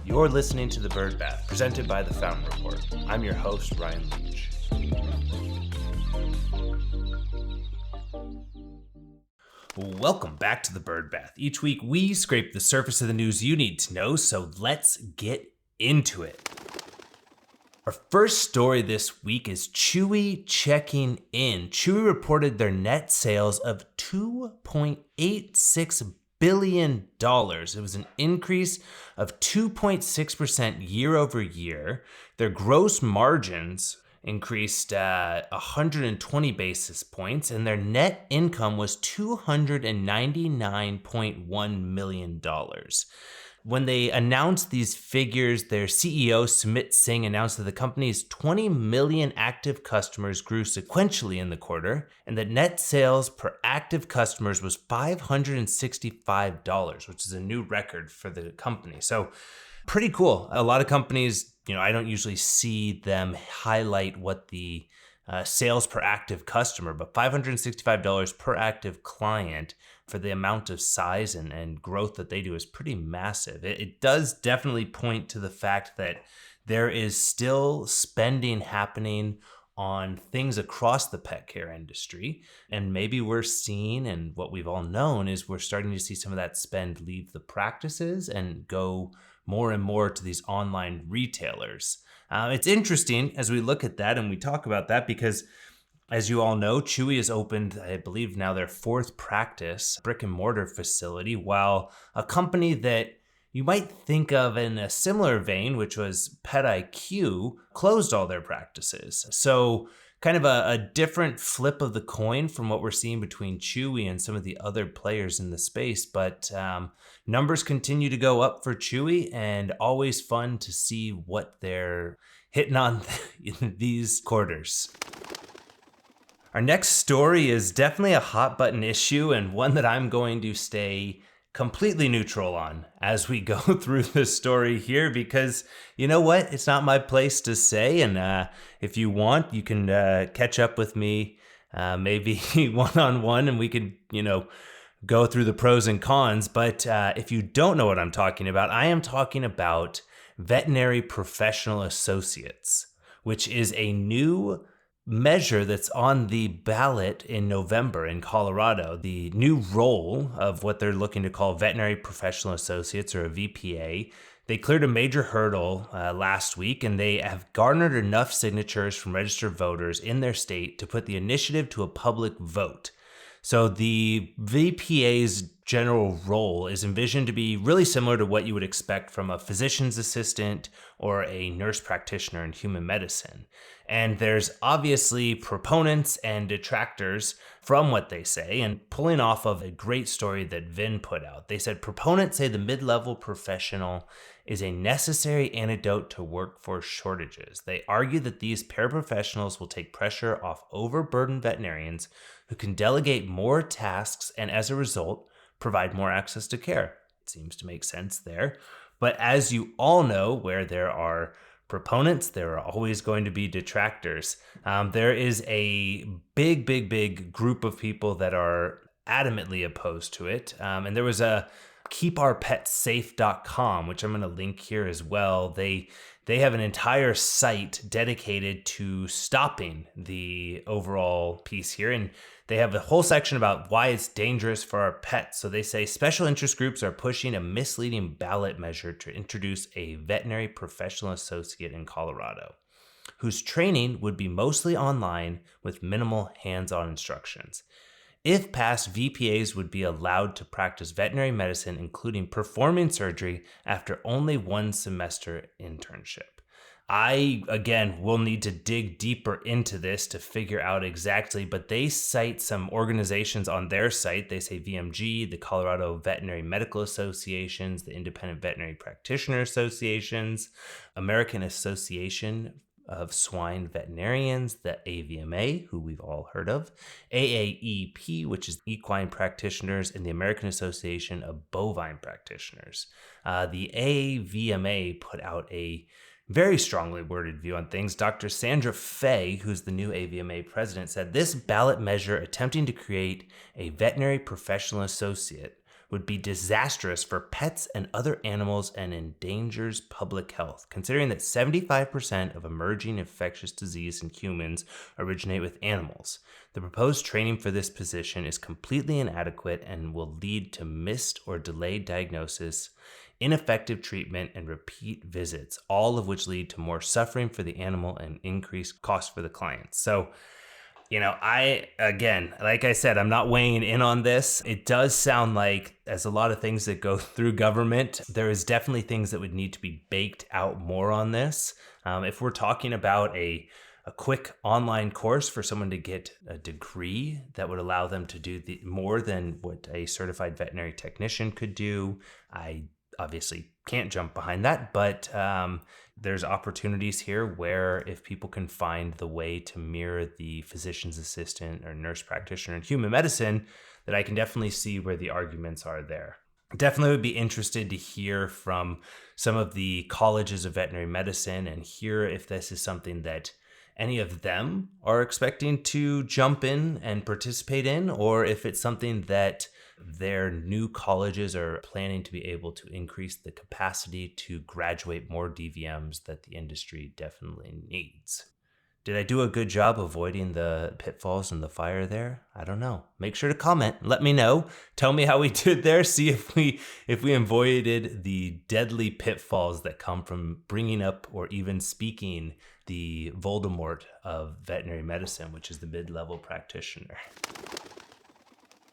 You're listening to The Bird Bath, presented by The Fountain Report. I'm your host, Ryan Leach. Welcome back to The Bird Bath. Each week, we scrape the surface of the news you need to know, so let's get into it. Our first story this week is Chewy checking in. Chewy reported their net sales of $2.86 billion. It was an increase of 2.6% year over year. Their gross margins increased 120 basis points, and their net income was $299.1 million. When they announced these figures, their CEO, Sumit Singh, announced that the company's 20 million active customers grew sequentially in the quarter, and that net sales per active customers was $565, which is a new record for the company. So pretty cool. A lot of companies, I don't usually see them highlight what the sales per active customer, but $565 per active client for the amount of size and growth that they do is pretty massive. It does definitely point to the fact that there is still spending happening on things across the pet care industry. And maybe we're seeing, and what we've all known is we're starting to see some of that spend leave the practices and go more and more to these online retailers. It's interesting as we look at that and we talk about that because, as you all know, Chewy has opened, I believe now, their fourth practice, brick and mortar facility, while a company that you might think of in a similar vein, which was PetIQ, closed all their practices. So kind of a different flip of the coin from what we're seeing between Chewy and some of the other players in the space. But numbers continue to go up for Chewy, and always fun to see what they're hitting on in these quarters. Our next story is definitely a hot button issue, and one that I'm going to stay completely neutral on as we go through this story here, because you know what? It's not my place to say. And if you want, you can catch up with me maybe one-on-one and we could, go through the pros and cons. But if you don't know what I'm talking about, I am talking about Veterinary Professional Associates, which is a new measure that's on the ballot in November in Colorado. The new role of what they're looking to call Veterinary Professional Associates, or a VPA. They cleared a major hurdle last week, and they have garnered enough signatures from registered voters in their state to put the initiative to a public vote. So the VPA's general role is envisioned to be really similar to what you would expect from a physician's assistant or a nurse practitioner in human medicine. And there's obviously proponents and detractors from what they say, and pulling off of a great story that Vin put out. They said proponents say the mid-level professional is a necessary antidote to workforce shortages. They argue that these paraprofessionals will take pressure off overburdened veterinarians who can delegate more tasks and, as a result, provide more access to care. It seems to make sense there. But as you all know, where there are proponents, there are always going to be detractors. There is a big group of people that are adamantly opposed to it. And there was a keepourpetssafe.com, which I'm going to link here as well. They have an entire site dedicated to stopping the overall piece here. And they have a whole section about why it's dangerous for our pets. So they say special interest groups are pushing a misleading ballot measure to introduce a veterinary professional associate in Colorado, whose training would be mostly online with minimal hands-on instructions. If passed, VPAs would be allowed to practice veterinary medicine, including performing surgery, after only one semester internship. I, again, will need to dig deeper into this to figure out exactly, but they cite some organizations on their site. They say VMG, the Colorado Veterinary Medical Associations, the Independent Veterinary Practitioner Associations, American Association of Swine Veterinarians, the AVMA, who we've all heard of, AAEP, which is Equine Practitioners, and the American Association of Bovine Practitioners. The AVMA put out a very strongly worded view on things. Dr. Sandra Fay, who's the new AVMA president, said this ballot measure attempting to create a veterinary professional associate would be disastrous for pets and other animals and endangers public health, considering that 75% of emerging infectious disease in humans originate with animals. The proposed training for this position is completely inadequate and will lead to missed or delayed diagnosis, ineffective treatment, and repeat visits, all of which lead to more suffering for the animal and increased costs for the clients. So, like I said, I'm not weighing in on this. It does sound like, as a lot of things that go through government, there is definitely things that would need to be baked out more on this. If we're talking about a quick online course for someone to get a degree that would allow them to do more than what a certified veterinary technician could do, I obviously can't jump behind that, but there's opportunities here where if people can find the way to mirror the physician's assistant or nurse practitioner in human medicine, that I can definitely see where the arguments are there. Definitely would be interested to hear from some of the colleges of veterinary medicine and hear if this is something that any of them are expecting to jump in and participate in, or if it's something that their new colleges are planning to be able to increase the capacity to graduate more DVMs that the industry definitely needs. Did I do a good job avoiding the pitfalls and the fire there? I don't know. Make sure to comment. Let me know. Tell me how we did there. See if we avoided the deadly pitfalls that come from bringing up or even speaking the Voldemort of veterinary medicine, which is the mid-level practitioner.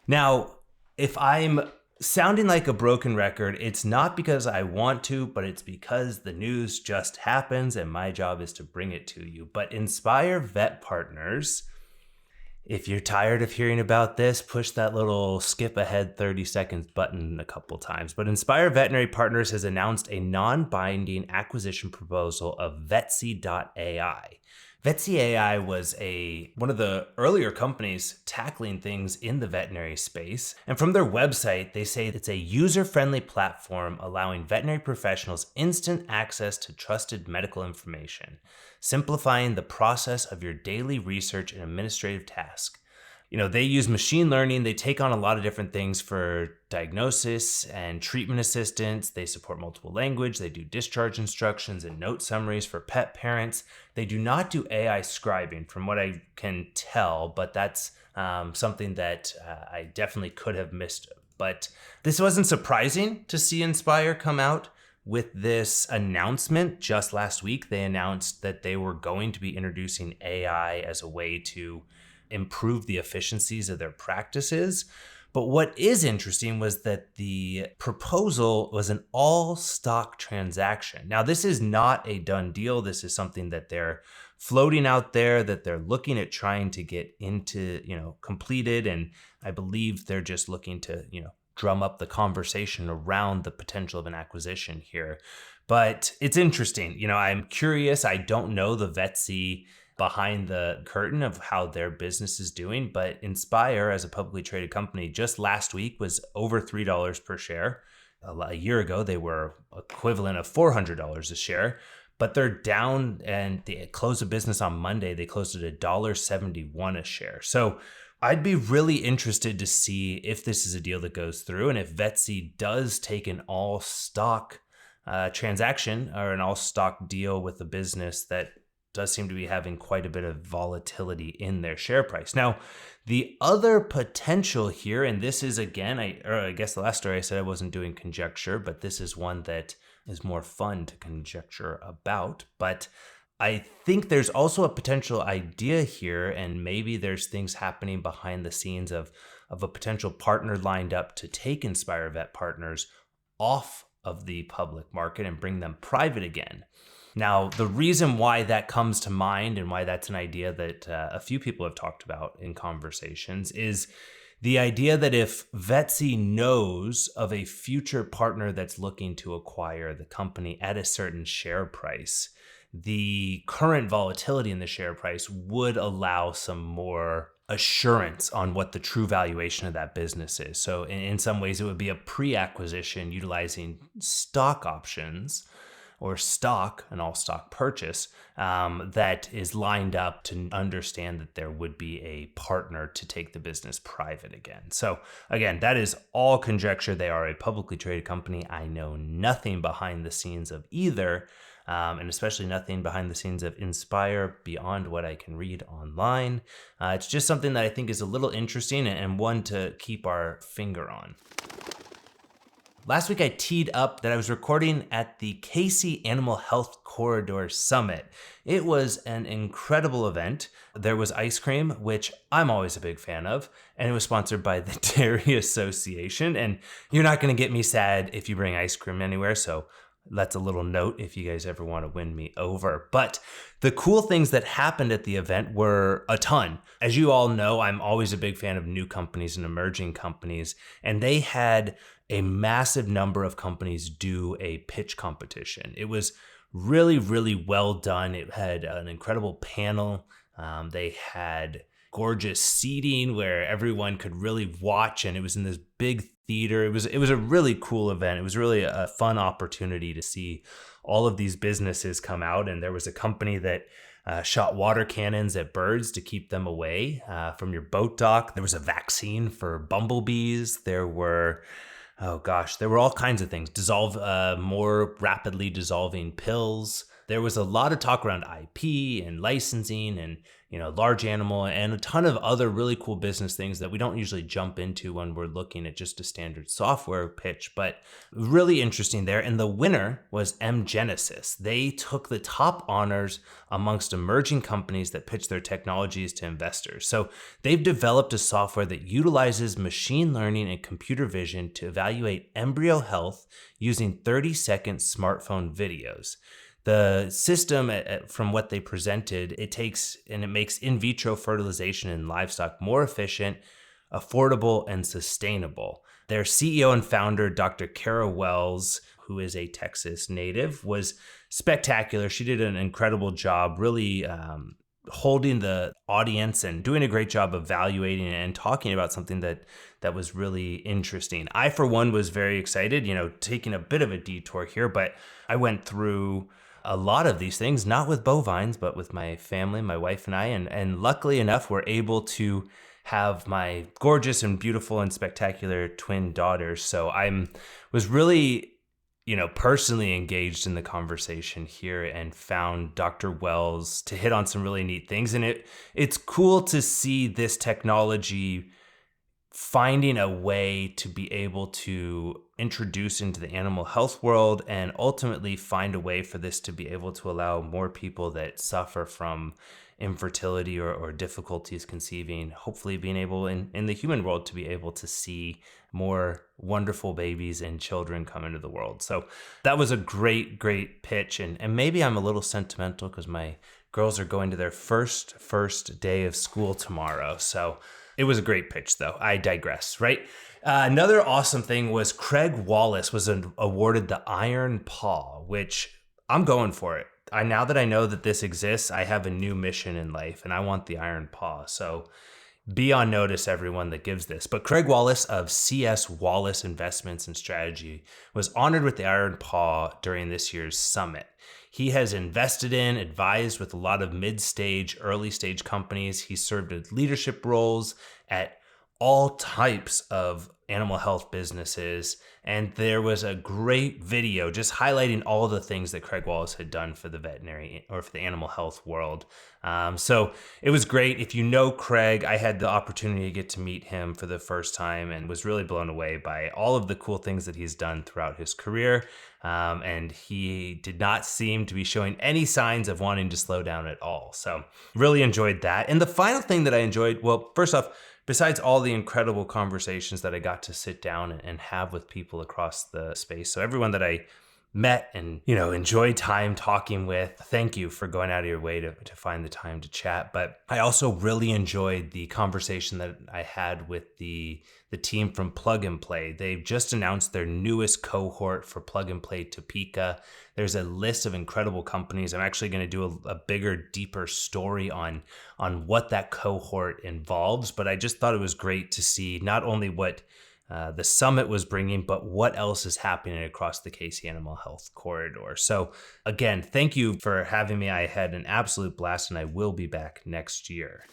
Now, if I'm sounding like a broken record, it's not because I want to, but it's because the news just happens and my job is to bring it to you. But Inspire Vet Partners, if you're tired of hearing about this, push that little skip ahead 30 seconds button a couple times. But Inspire Veterinary Partners has announced a non-binding acquisition proposal of Vetsie.ai. Vetsie.ai was one of the earlier companies tackling things in the veterinary space. And from their website, they say it's a user-friendly platform allowing veterinary professionals instant access to trusted medical information, simplifying the process of your daily research and administrative tasks. They use machine learning. They take on a lot of different things for diagnosis and treatment assistance. They support multiple language. They do discharge instructions and note summaries for pet parents. They do not do AI scribing from what I can tell, but that's something that I definitely could have missed. But this wasn't surprising to see Inspire come out with this announcement. Just last week, they announced that they were going to be introducing AI as a way to improve the efficiencies of their practices. But what is interesting was that the proposal was an all-stock transaction. Now, this is not a done deal. This is something that they're floating out there, that they're looking at trying to get into, completed. And I believe they're just looking to, drum up the conversation around the potential of an acquisition here. But it's interesting. I'm curious. I don't know the Vetsie behind the curtain of how their business is doing, but Inspire, as a publicly traded company, just last week was over $3 per share. A year ago, they were equivalent of $400 a share, but they're down, and they closed the business on Monday. They closed at $1.71 a share. So I'd be really interested to see if this is a deal that goes through, and if Vetsie does take an all-stock transaction or an all-stock deal with a business that does seem to be having quite a bit of volatility in their share price. Now, the other potential here, and this is, again, I guess the last story I said I wasn't doing conjecture, but this is one that is more fun to conjecture about. But I think there's also a potential idea here, and maybe there's things happening behind the scenes of a potential partner lined up to take Inspire Vet Partners off of the public market and bring them private again. Now, the reason why that comes to mind and why that's an idea that a few people have talked about in conversations is the idea that if Vetsie knows of a future partner that's looking to acquire the company at a certain share price, the current volatility in the share price would allow some more assurance on what the true valuation of that business is. So in some ways, it would be a pre-acquisition utilizing stock options, or stock, an all stock purchase, that is lined up to understand that there would be a partner to take the business private again. So again, that is all conjecture. They are a publicly traded company. I know nothing behind the scenes of either, and especially nothing behind the scenes of Inspire beyond what I can read online. It's just something that I think is a little interesting and one to keep our finger on. Last week, I teed up that I was recording at the Casey Animal Health Corridor Summit. It was an incredible event. There was ice cream, which I'm always a big fan of, and it was sponsored by the Dairy Association. And you're not going to get me sad if you bring ice cream anywhere, so that's a little note if you guys ever want to win me over. But the cool things that happened at the event were a ton. As you all know, I'm always a big fan of new companies and emerging companies, and they had a massive number of companies do a pitch competition. It was really, really well done. It had an incredible panel. They had gorgeous seating where everyone could really watch, and it was in this big theater. It was a really cool event. It was really a fun opportunity to see all of these businesses come out. And there was a company that shot water cannons at birds to keep them away from your boat dock. There was a vaccine for bumblebees. There were all kinds of things. More rapidly dissolving pills. There was a lot of talk around IP and licensing and, large animal and a ton of other really cool business things that we don't usually jump into when we're looking at just a standard software pitch, but really interesting there. And the winner was Genesis. They took the top honors amongst emerging companies that pitch their technologies to investors. So they've developed a software that utilizes machine learning and computer vision to evaluate embryo health using 30-second smartphone videos. The system, from what they presented, it makes in vitro fertilization in livestock more efficient, affordable, and sustainable. Their CEO and founder, Dr. Kara Wells, who is a Texas native, was spectacular. She did an incredible job, really holding the audience and doing a great job evaluating and talking about something that was really interesting. I, for one, was very excited, taking a bit of a detour here, but I went through a lot of these things, not with bovines, but with my family, my wife and I, and luckily enough, we're able to have my gorgeous and beautiful and spectacular twin daughters. So I was really, personally engaged in the conversation here and found Dr. Wells to hit on some really neat things. And it's cool to see this technology finding a way to be able to introduce into the animal health world and ultimately find a way for this to be able to allow more people that suffer from infertility or difficulties conceiving, hopefully being able in the human world to be able to see more wonderful babies and children come into the world. So that was a great, great pitch. And maybe I'm a little sentimental because my girls are going to their first day of school tomorrow. So it was a great pitch, though. I digress, right? Another awesome thing was Craig Wallace was awarded the Iron Paw, which I'm going for it. Now that I know that this exists, I have a new mission in life, and I want the Iron Paw. So be on notice, everyone that gives this. But Craig Wallace of CS Wallace Investments and Strategy was honored with the Iron Paw during this year's summit. He has invested in, advised with a lot of mid-stage, early-stage companies. He served in leadership roles at all types of animal health businesses. And there was a great video just highlighting all the things that Craig Wallace had done for the veterinary or for the animal health world. So it was great. If you know Craig, I had the opportunity to get to meet him for the first time and was really blown away by all of the cool things that he's done throughout his career. And he did not seem to be showing any signs of wanting to slow down at all. So really enjoyed that. And the final thing that I enjoyed, well, first off, besides all the incredible conversations that I got to sit down and have with people across the space. So everyone that I met and, enjoyed time talking with, thank you for going out of your way to find the time to chat. But I also really enjoyed the conversation that I had with the team from Plug and Play. They've just announced their newest cohort for Plug and Play Topeka. There's a list of incredible companies. I'm actually going to do a bigger, deeper story on what that cohort involves. But I just thought it was great to see not only what the summit was bringing, but what else is happening across the Casey Animal Health corridor. So again, thank you for having me. I had an absolute blast, and I will be back next year.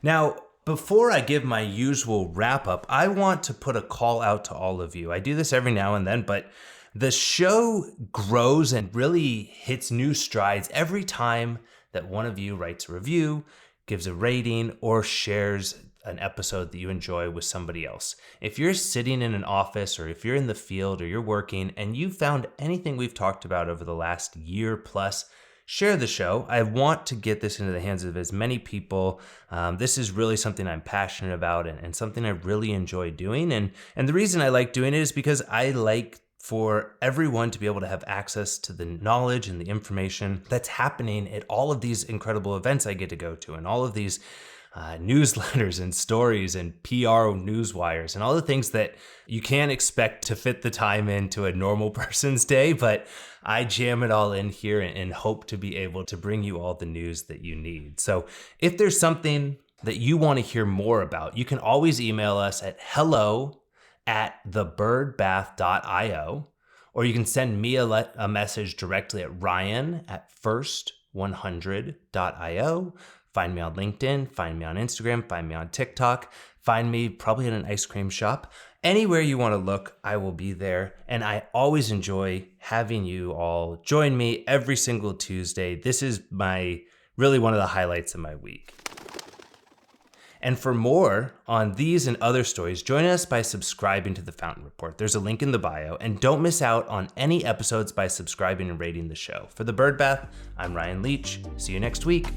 Now, before I give my usual wrap up, I want to put a call out to all of you. I do this every now and then, but the show grows and really hits new strides every time that one of you writes a review, gives a rating, or shares an episode that you enjoy with somebody else. If you're sitting in an office, or if you're in the field, or you're working and you found anything we've talked about over the last year plus, share the show. I want to get this into the hands of as many people. This is really something I'm passionate about and something I really enjoy doing. And the reason I like doing it is because I like for everyone to be able to have access to the knowledge and the information that's happening at all of these incredible events I get to go to, and all of these newsletters and stories and PR newswires and all the things that you can't expect to fit the time into a normal person's day, but I jam it all in here and hope to be able to bring you all the news that you need. So if there's something that you want to hear more about, you can always email us at hello@thebirdbath.io, or you can send me a message directly at ryan@first100.io. Find me on LinkedIn, find me on Instagram, find me on TikTok, find me probably in an ice cream shop. Anywhere you want to look, I will be there. And I always enjoy having you all join me every single Tuesday. This is really one of the highlights of my week. And for more on these and other stories, join us by subscribing to the Fountain Report. There's a link in the bio. And don't miss out on any episodes by subscribing and rating the show. For The Bird Bath, I'm Ryan Leach. See you next week.